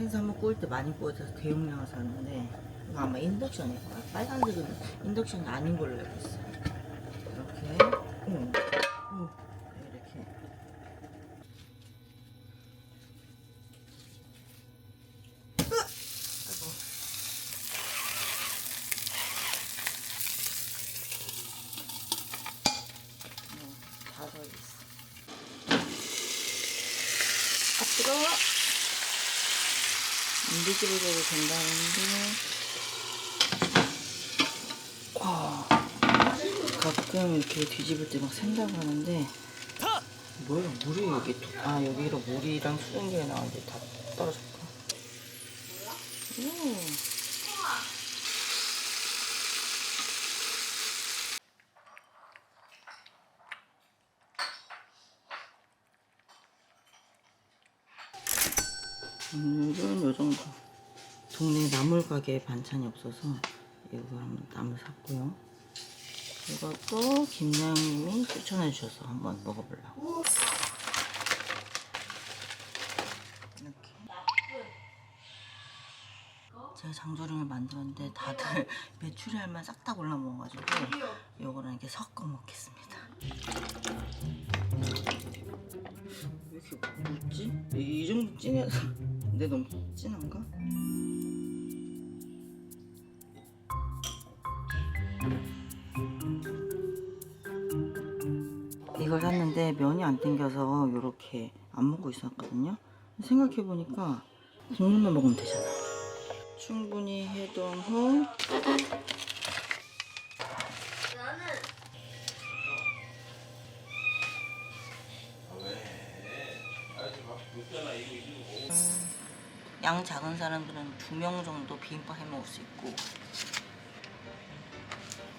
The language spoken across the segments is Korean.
인덕션 사면 구울 때 많이 구워져서 대용량을 사는데 이거 아마 인덕션일 거야. 빨간색은 인덕션이 아닌 걸로 알고 있어. 이렇게 이렇게 다 덜있어. 아 뜨거워. 인비지블대로 된다는데 가끔 이렇게 뒤집을 때 막 샌다고 하는데 뭐야 물이 여기 여기로 물이랑 수증기가 나왔는데 다 떨어졌고. 오늘은 요정도. 동네 나물 가게에 반찬이 없어서 이거 한번 나물 샀고요. 이것도 김나영님이 추천해 주셔서 한번 먹어보려고. 이렇게 제가 장조림을 만들었는데 다들 메추리알만 싹 다 골라 먹어가지고 이거랑 이렇게 섞어 먹겠습니다. 왜 이렇게 묽지? 이 정도 진해서 근데 너무 진한가? 이걸 샀는데 면이 안 땡겨서 이렇게 안 먹고 있었거든요. 생각해보니까 국물만 먹으면 되잖아. 충분히 해동 후 양 작은 사람들은 2명 정도 비빔밥 해 먹을 수 있고.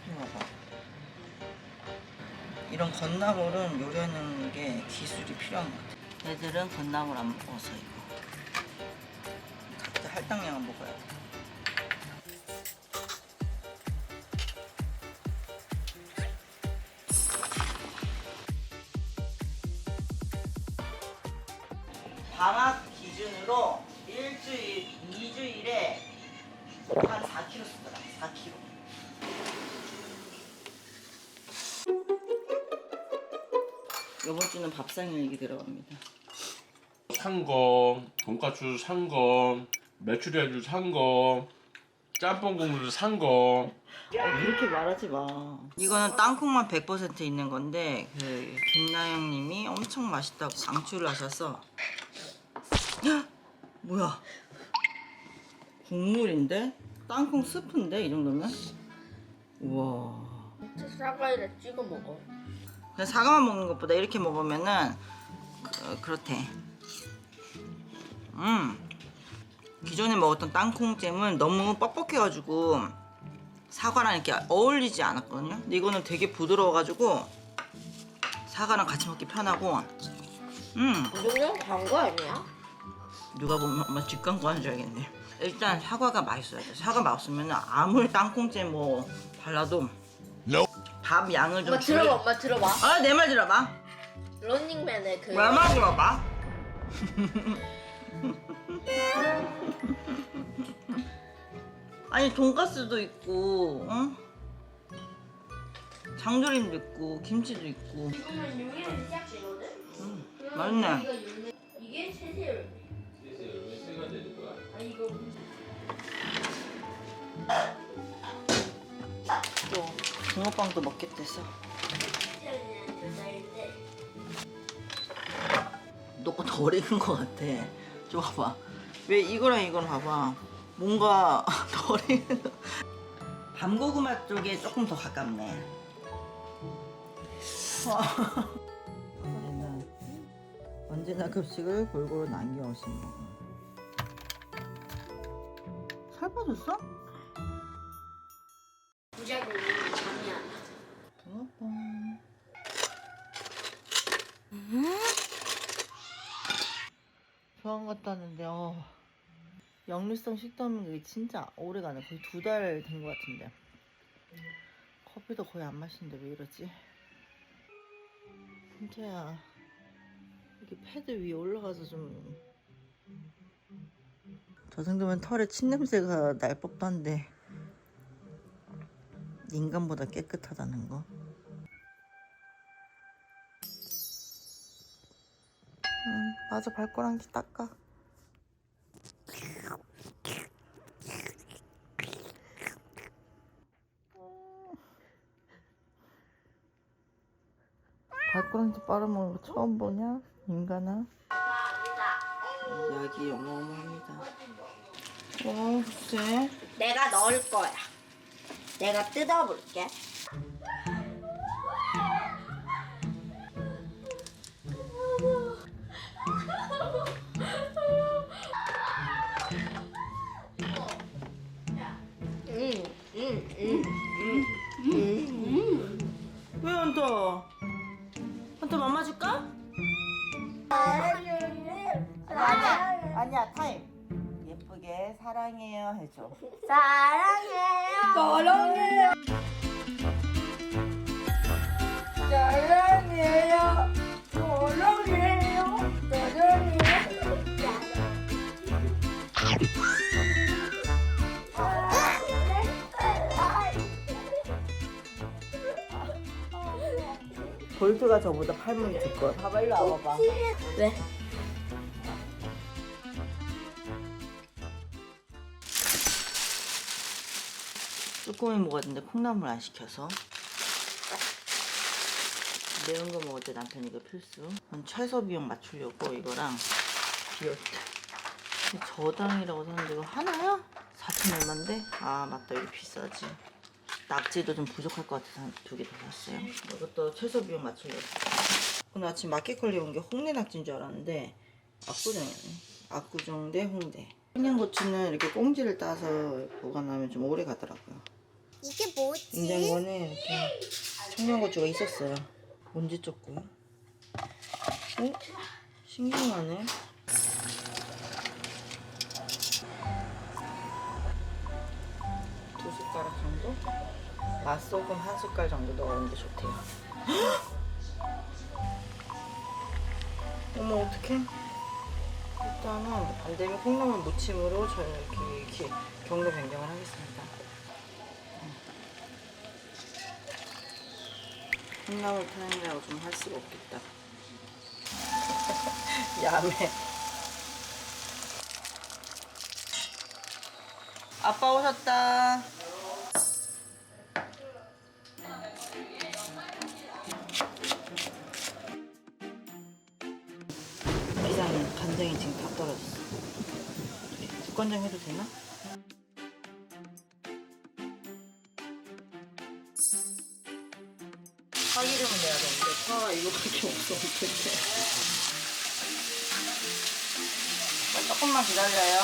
이거 봐. 이런 건나물은 요리하는 게 기술이 필요한 것 같아. 애들은 건나물 안 먹어서 이거 각자 할당량은 먹어야 돼. 방학 기준으로 일주일, 2주일에 한 4kg 쓰더라. 4kg. 이번 주는 밥상에 얘기 들어갑니다. 산 거, 돈가스 산 거, 메추리알 산 거, 짬뽕 국물 산 거. 이렇게 말하지 마. 이거는 땅콩만 100% 있는 건데 그 김나영님이 엄청 맛있다고 강추를 하셔서. 헉! 뭐야? 국물인데? 땅콩 스프인데 이 정도면? 우와. 사과에다 찍어 먹어. 그냥 사과만 먹는 것보다 이렇게 먹으면은 그렇대. 기존에 먹었던 땅콩잼은 너무 뻑뻑해가지고 사과랑 이렇게 어울리지 않았거든요. 근데 이거는 되게 부드러워가지고 사과랑 같이 먹기 편하고. 이 정도면 광고 아니야? 누가 보면 엄마 뒷광고 하는 줄 알겠네. 일단 사과가 맛있어야 돼. 사과 맛없으면 아무리 땅콩잼 뭐 발라도 밥 양을 좀 엄마 들어봐, 엄마 들어봐. 내 말 들어봐. 런닝맨의 그. 내 말 들어봐. 아니 돈가스도 있고, 장조림도 있고, 김치도 있고. 이거는 요리를 시작되거든? 맛있네. 이게 세세요. 세가 되는 거야? 아 이거. 또 붕어빵도 먹겠댔어. 너거 덜 익은 것 같아. 좀 봐봐. 왜 이거랑 이거랑 봐봐. 뭔가 덜 익은. 밤고구마 쪽에 조금 더 가깝네. 언제나 급식을 골고루 남겨오신 거. 살 빠졌어? 부작용이 잠이 안 나. 붕어빵. 병원 갔다 왔는데 역류성 식도염이 진짜 오래가네. 거의 2달 된 것 같은데. 커피도 거의 안 마시는데 왜 이러지? 진짜야. 이렇게 패드 위에 올라가서 좀 저 정도면 털에 침냄새가 날 법도 한데 인간보다 깨끗하다는 거. 맞아, 발꼬랑지 닦아. 발꼬랑지 빨아먹는 거 처음 보냐? 인간아? 약이 어마어마합니다. 글쎄. 내가 넣을 거야. 내가 뜯어볼게. 왜 헌터? 헌터 맘마 줄까? 아니야, 타임. 예쁘게 사랑해요 해줘. 사랑해요. 사랑해요. 사랑해요. 사랑해요. 볼트가 저보다 팔문이 두꺼워. 봐봐, 일로 와봐봐. 왜? 쭈꾸미 먹었는데 콩나물 안 시켜서. 매운 거 먹을 때 남편이 이거 필수. 최소 비용 맞추려고 이거랑 비오트. 저당이라고 샀는데 이거 하나야? 4천 얼마인데? 아 맞다, 이거 비싸지. 낙지도 좀 부족할 것 같아서 2개 더 샀어요. 이것도 최소 비용 맞추려고. 오늘 아침 마켓컬리 온 게 홍대 낙지인 줄 알았는데 압구정이네. 압구정 대 홍대. 청양고추는 이렇게 꽁지를 따서 보관하면 좀 오래 가더라고요. 이게 뭐지? 냉장고에 이렇게 청양고추가 있었어요. 먼지 쫓고. 어? 신기하네. 두 숟가락 정도? 맛소금 한 숟갈 정도 넣었는데 좋대요. 어머 어떡해. 일단은 안되면 콩나물 무침으로 저는 이렇게 경로 변경을 하겠습니다. 콩나물 타임이라고 좀 할 수가 없겠다. 야매. 아빠 오셨다. 비상에 간장이 지금 다 떨어졌어. 국간장 해도 되나? 파기름을 내야 되는데 파가 이거밖에 없어. 어떡해. 조금만 기다려요.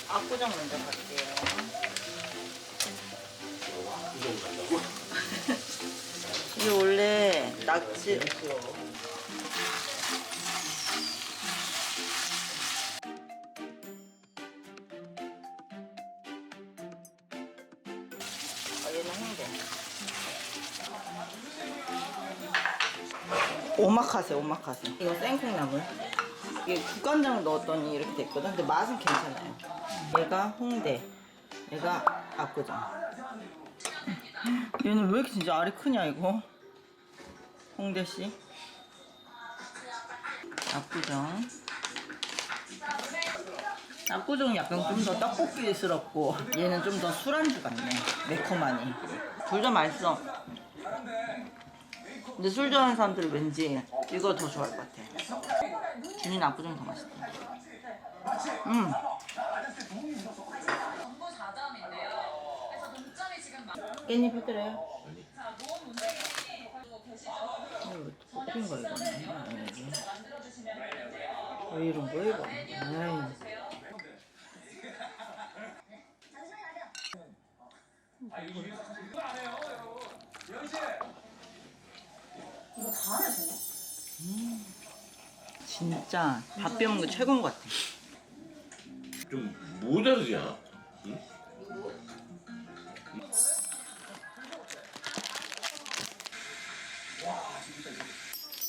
압구정 먼저 갈게요. 압구정 간다고? 이게 원래 낙지. 얘는 홍대. 오마카세, 오마카세. 이거 생콩나물. 이게 국간장을 넣었더니 이렇게 됐거든. 근데 맛은 괜찮아요. 얘가 홍대, 얘가 압구정. 얘는 왜 이렇게 진짜 알이 크냐 이거? 홍대씨, 압구정. 압구정은 약간 좀 더 떡볶이스럽고 얘는 좀 더 술안주 같네. 매콤하니. 둘 다 맛있어. 근데 술 좋아하는 사람들은 왠지 이거 더 좋아할 것 같아. 준이는 압구정이 더 맛있다. 깻잎 해드려요? 왜 뽑힌 거야 이거는? 왜 이런 거야 이거? 아이. 이거 다 안에 되네? 진짜 밥 비우는 거 최고인 것 같아. 좀 모자르냐? 응?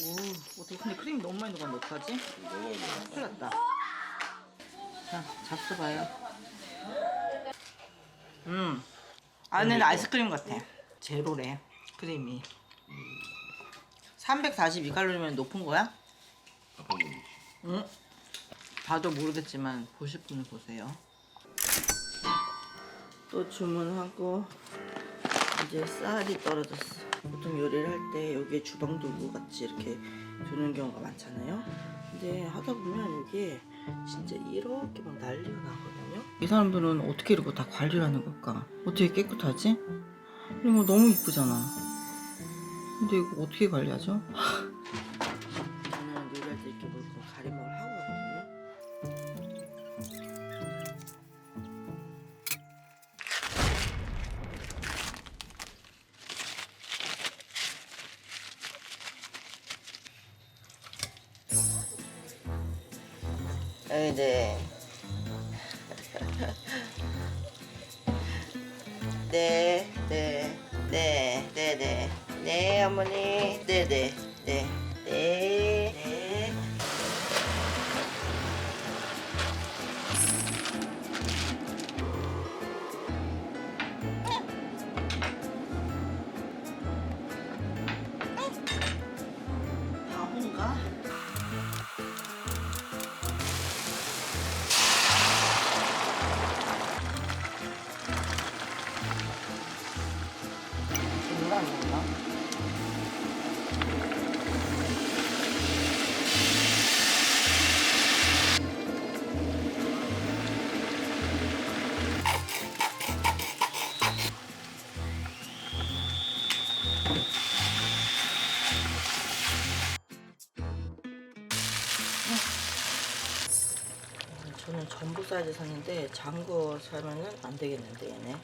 오. 어떻게 근데 크림 너무 많이 녹았는데 어떡하지? 먹어야 돼. 큰일 났다. 자, 잡숴봐요. 안에는 아이스크림 같아. 제로래, 크림이. 342칼로리면 높은 거야? 아빠 먹는 거지. 응? 봐도 모르겠지만 보실 분은 보세요. 또 주문하고 이제 쌀이 떨어졌어. 보통 요리를 할 때 여기에 주방 도구 같이 이렇게 두는 경우가 많잖아요. 근데 하다 보면 여기에 진짜 이렇게 막 난리가 나거든요. 이 사람들은 어떻게 이러고 다 관리를 하는 걸까? 어떻게 깨끗하지? 이런 거 너무 이쁘잖아. 근데 이거 어떻게 관리하죠? 저는 요리할 때 이렇게 뭘 가림막을 하고 하거든요. 네. 네, 어머니. 네. 바본가? 물안 먹나? 저는 전부 사이즈 샀는데 장거 사면은 안 되겠는데 얘네.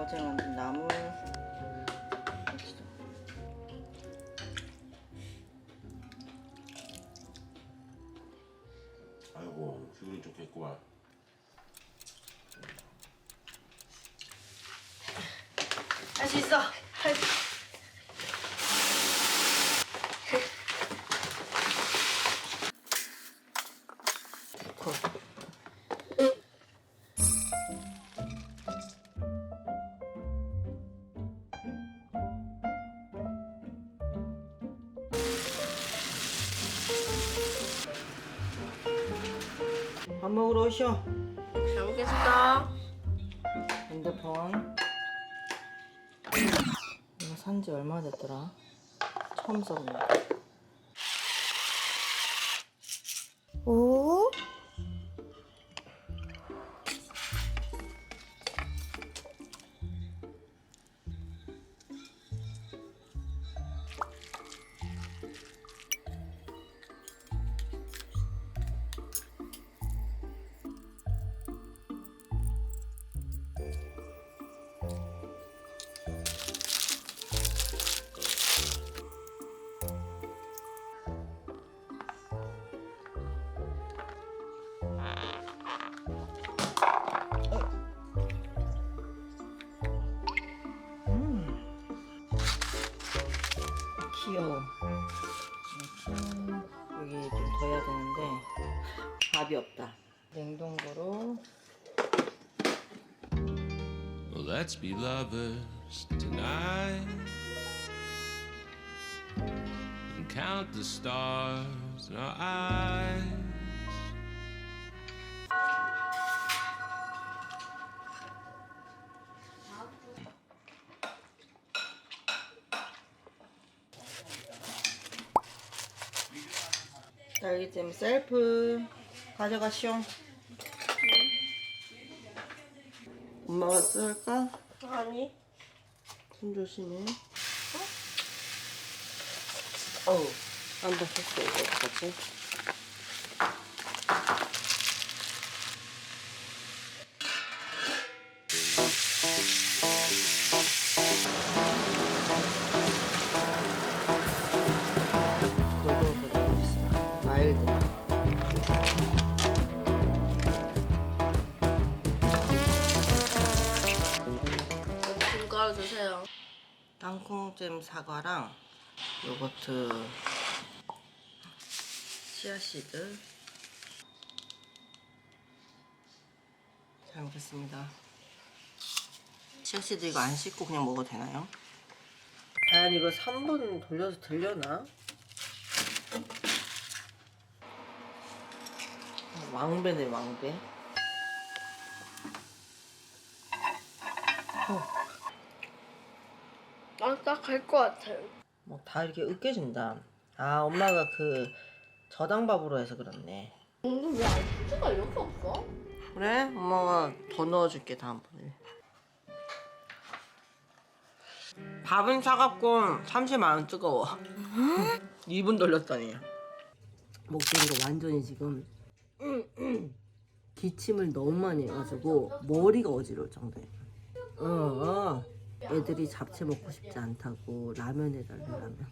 어제 만든 나물. 아이고 기분이 좋겠구만. 할 수 있어. 밥 먹으러 오쇼. 잘 먹겠습니다. 핸드폰. 이거 산지 얼마 됐더라? 처음 써본 거. 오? 귀여워. 더 해야 되는데 밥이 없다. 냉동고로. Well, let's be lovers tonight and count the stars in our eyes. 딸기잼 셀프 가져가시오. 엄마가 쓸까? 아니. 손 조심해. 어우, 안 닿았어. 이거 어떡하지? 골고루 있어. 마일드. 김 깔아주세요. 땅콩잼 사과랑 요거트 치아씨드. 잘 먹겠습니다. 치아씨드 이거 안 씻고 그냥 먹어도 되나요? 과연 이거 3분 돌려서 들려나? 왕배네 왕배. 난 딱 갈 것 같아요. 뭐 다 이렇게 으깨진다. 아, 엄마가 그 저당밥으로 해서 그렇네. 근데 왜안 치즈가 이렇게 없어? 그래? 엄마가 더 넣어줄게 다음번에. 밥은 차갑고 참치마요는 뜨거워. 2분 돌렸더니. 목소리가 완전히 지금 기침을 너무 많이 해가지고 머리가 어지러울 정도예요. 애들이 잡채 먹고 싶지 않다고 라면 해달래. 라면.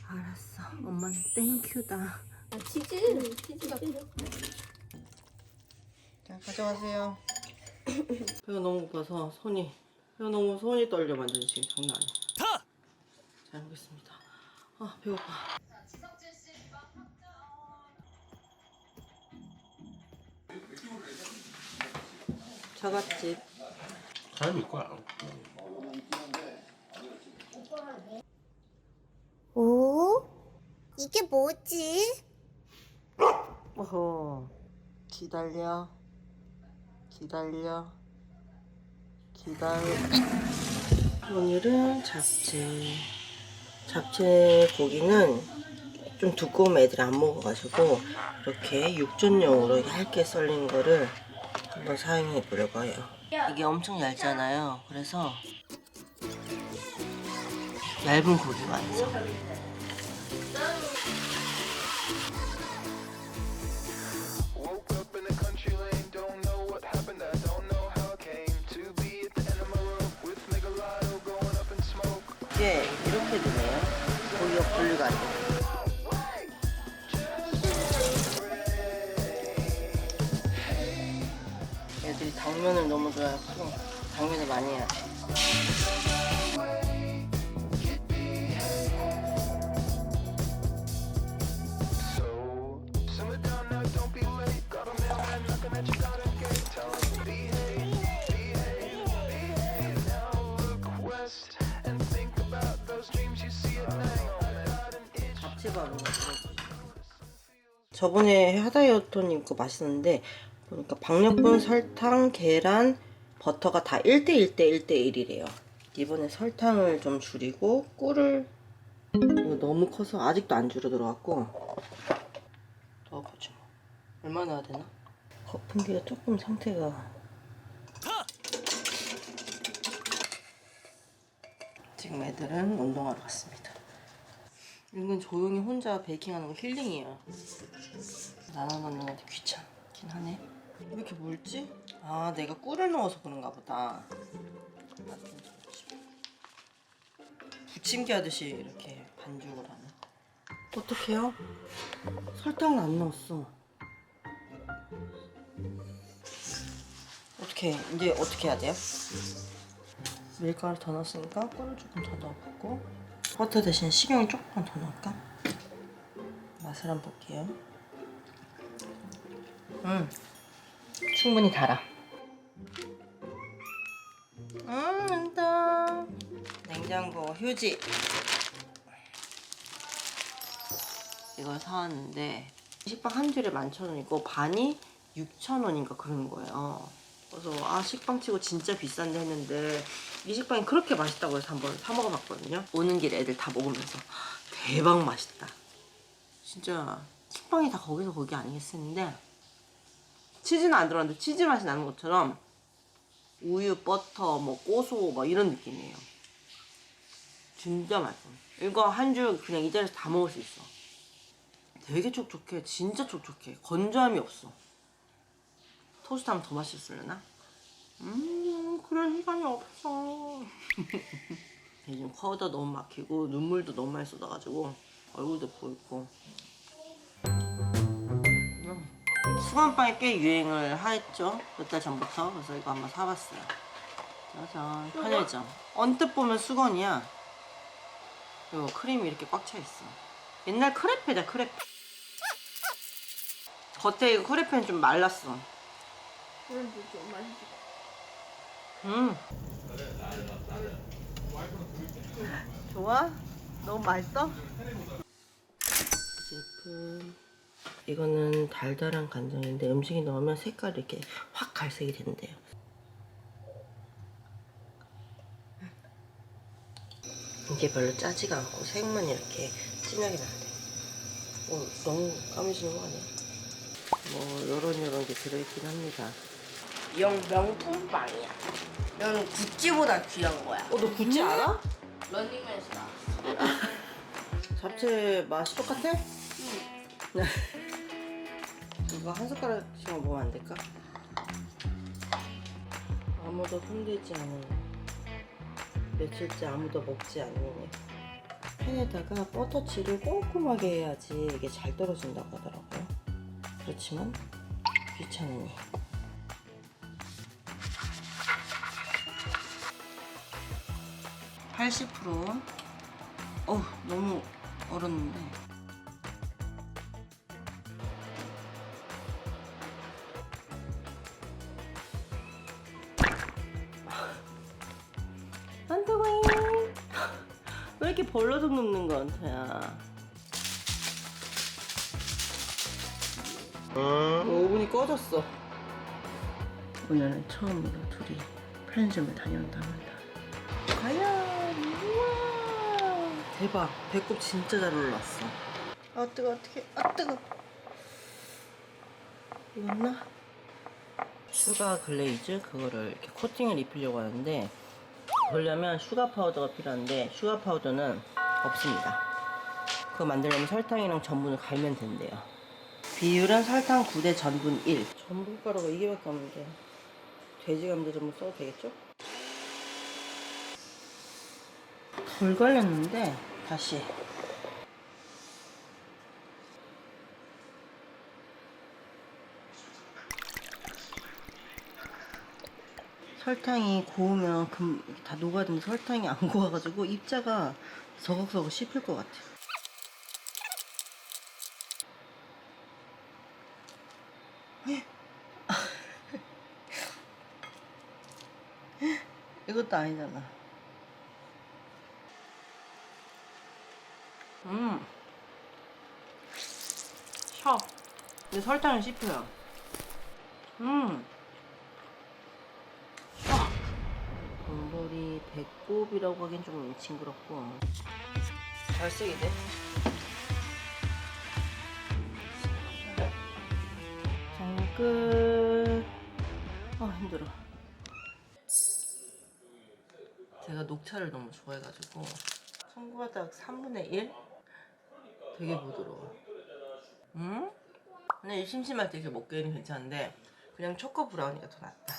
알았어. 엄마는 땡큐다. 아, 치즈가 필요. 자, 가져가세요. 배가 너무 고파서 배가 너무 손이 떨려 만져주시기 장난 아니야. 잘 먹겠습니다. 아, 배고파. 처갓집. 사람일 거야. 오? 이게 뭐지? 어허. 기다려. 오늘은 잡채 고기는 좀 두꺼우면 애들이 안 먹어가지고 이렇게 육전용으로 얇게 썰린 거를 한번 사용해 보려고 해요. 이게 엄청 얇잖아요. 그래서 얇은 고기가 아니죠. Woke up in a country lane, don't know what happened, I don't know how I came to be at the end of my rope with Miguelado going up in smoke. 이게 이렇게 되네요. 고기가 분리가 안 돼요. 애들이 당면을 너무 좋아해서 당면을 많이 해야 돼. So, simmer down now, don't be late. Got a mailman knocking at your garden gate, telling you behave. Now look west and think about those dreams you see at night. Got an itch. 잡채밥은 저번에 하다이어트님 거 맛있는데 보니까 박력분, 설탕, 계란, 버터가 다 1대1대1대1이래요. 이번에 설탕을 좀 줄이고 꿀을 이거 너무 커서 아직도 안 줄어들어갖고 넣어보죠. 얼마나 넣어야 되나? 거품기가 조금 상태가 지금 애들은 운동하러 갔습니다. 이건 조용히 혼자 베이킹하는 거 힐링이에요. 나눠 먹는 건데 귀찮긴 하네. 왜 이렇게 묽지? 아, 내가 꿀을 넣어서 그런가 보다. 부침개 하듯이 이렇게 반죽을 하네. 어떡해요? 설탕을 안 넣었어. 어떻게 이제 어떻게 해야 돼요? 밀가루 더 넣었으니까 꿀을 조금 더 넣어보고 버터 대신 식용유 조금만 더 넣을까? 맛을 한번 볼게요. 충분히 달아. 된다. 냉장고 휴지. 이걸 사왔는데 식빵 한 줄에 11,000원이고 반이 6,000원인가 그런 거예요. 그래서 식빵 치고 진짜 비싼데 했는데 이 식빵이 그렇게 맛있다고 해서 한번 사 먹어봤거든요. 오는 길에 애들 다 먹으면서 대박 맛있다. 진짜 식빵이 다 거기서 거기 아니겠었는데 치즈는 안 들어갔는데 치즈 맛이 나는 것처럼 우유, 버터, 뭐 고소 뭐 이런 느낌이에요. 진짜 맛있어. 이거 한 줄 그냥 이 자리에서 다 먹을 수 있어. 되게 촉촉해. 진짜 촉촉해. 건조함이 없어. 토스트하면 더 맛있을려나? 그럴 시간이 없어. 요즘 코도 너무 막히고 눈물도 너무 많이 쏟아가지고 얼굴도 부었고. 수건빵이 꽤 유행을 했죠. 몇 달 전부터. 그래서 이거 한번 사봤어요. 짜잔. 편의점. 언뜻 보면 수건이야. 그리고 크림이 이렇게 꽉 차 있어. 옛날 크레페다, 크레페. 겉에 이거 크레페는 좀 말랐어. 좋아? 너무 맛있어? 제품. 이거는 달달한 간장인데 음식에 넣으면 색깔이 이렇게 확 갈색이 된대요. 이게 별로 짜지가 않고 색만 이렇게 진하게 나는데 너무 까매지는 거 아니야? 뭐 요런 게 들어있긴 합니다. 영 명품빵이야. 이건 구찌보다 귀한 거야. 너 구찌 알아? 런닝맨에서 나왔어. 잡채 맛이 똑같아? 응. 이거 한 숟가락씩만 먹으면 안 될까? 아무도 흔들지 않은 며칠째 아무도 먹지 않는 팬에다가 버터칠을 꼼꼼하게 해야지 이게 잘 떨어진다고 하더라고요. 그렇지만 귀찮으니. (80%) 너무 얼었는데. 안타고잉. 왜 이렇게 벌러덩 눕는 거 안타야. 오븐이 꺼졌어. 오늘은 처음으로 둘이 편의점을 다녀온다 합니다. 과연. 우와 대박. 배꼽 진짜 잘 올랐어. 아 뜨거. 어떡해. 아 뜨거. 익었나? 슈가 글레이즈 그거를 이렇게 코팅을 입히려고 하는데 그러려면 슈가 파우더가 필요한데 슈가 파우더는 없습니다. 그거 만들려면 설탕이랑 전분을 갈면 된대요. 비율은 설탕 9대 전분 1. 전분가루가 이게밖에 없는데 돼지 감자 전분 써도 되겠죠? 덜 갈렸는데 다시. 설탕이 고우면 다 녹아드는데 설탕이 안 고와가지고 입자가 서걱서걱 씹힐 것 같아. 이것도 아니잖아. 셔. 근데 설탕을 씹혀요. 곰돌이 배꼽이라고 하기엔 좀 징그럽고 갈색이네. 자, 끝. 힘들어. 제가 녹차를 너무 좋아해가지고 청구바닥 3분의 1? 되게 부드러워. 근데 심심할 때 이렇게 먹기에는 괜찮은데 그냥 초코 브라우니가 더 낫다.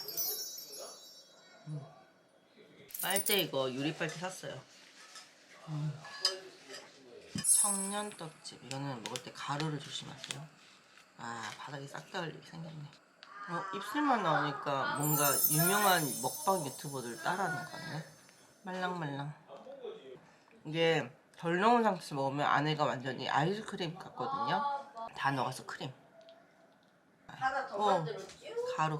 빨대 이거 유리 빨대 샀어요. 청년 떡집. 이거는 먹을 때 가루를 조심하세요. 바닥이 싹 다 흘리게 생겼네. 입술만 나오니까 뭔가 유명한 먹방 유튜버들 따라하는 거 같네. 말랑말랑. 이게 덜 넣은 상태에서 먹으면 안에가 완전히 아이스크림 같거든요. 다 녹아서 크림. 엄마들은 쭉. 가루.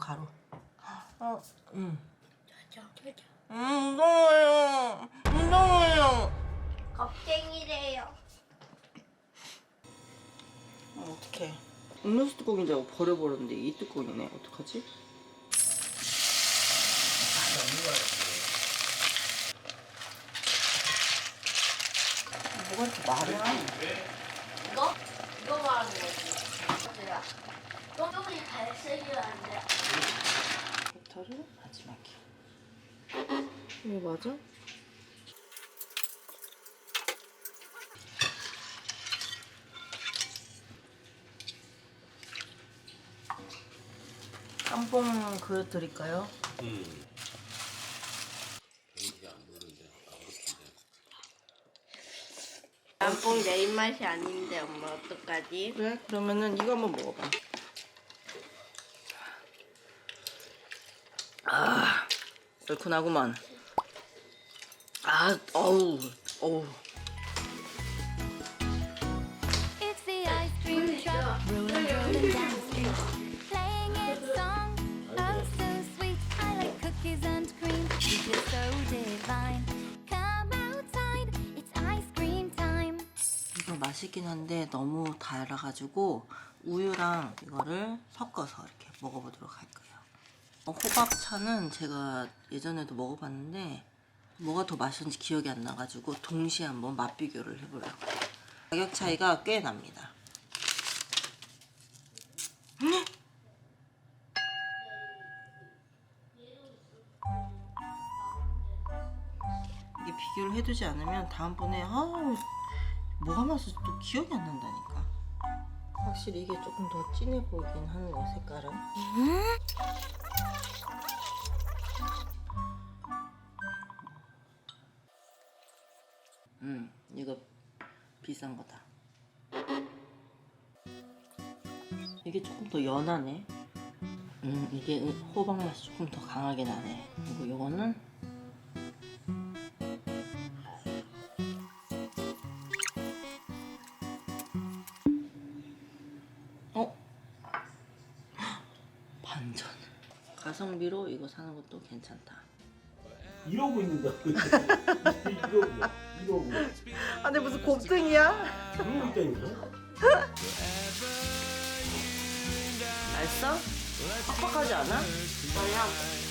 무서워요. 겁쟁이래요. 어떡해. 음료수 뚜껑인 줄 알고 버려버렸는데 이 뚜껑이네. 어떡하지? 뭐가 이렇게 많아? 이거 말하는 거지. 제가 똥똥이 갈색이 안 돼. 벡터를 마지막에. 이거 맞아? 짬뽕 그릇 드릴까요? 짬뽕 내 입맛이 아닌데 엄마 어떡하지? 그래? 그러면은 이거 한번 먹어봐. 아, 얼큰하구만. 아, 어우. It's the ice cream truck rolling down the street, playing its song. Oh, so sweet. I like cookies and cream. It's so divine. Come outside. It's ice cream time. 이거 맛있긴 한데 너무 달아가지고 우유랑 이거를 섞어서 이렇게 먹어보도록 할 거예요. 호박차는 제가 예전에도 먹어봤는데 뭐가 더 맛있는지 기억이 안 나가지고 동시에 한번 맛 비교를 해보려고. 가격 차이가 꽤 납니다. 이게 비교를 해두지 않으면 다음번에 뭐가 맛있어 또 기억이 안 난다니까. 확실히 이게 조금 더 진해 보이긴 하네요, 색깔은. 이거 비싼 거다. 이게 조금 더 연하네. 이게 호박 맛이 조금 더 강하게 나네. 그리고 요거는 반전. 가성비로 이거 사는 것도 괜찮다. 이러고 있는다. 이러고. 아, 근데 무슨 곱등이야? 이러고 있다니까. 맛있어? 퍽퍽하지 않아? 아니야.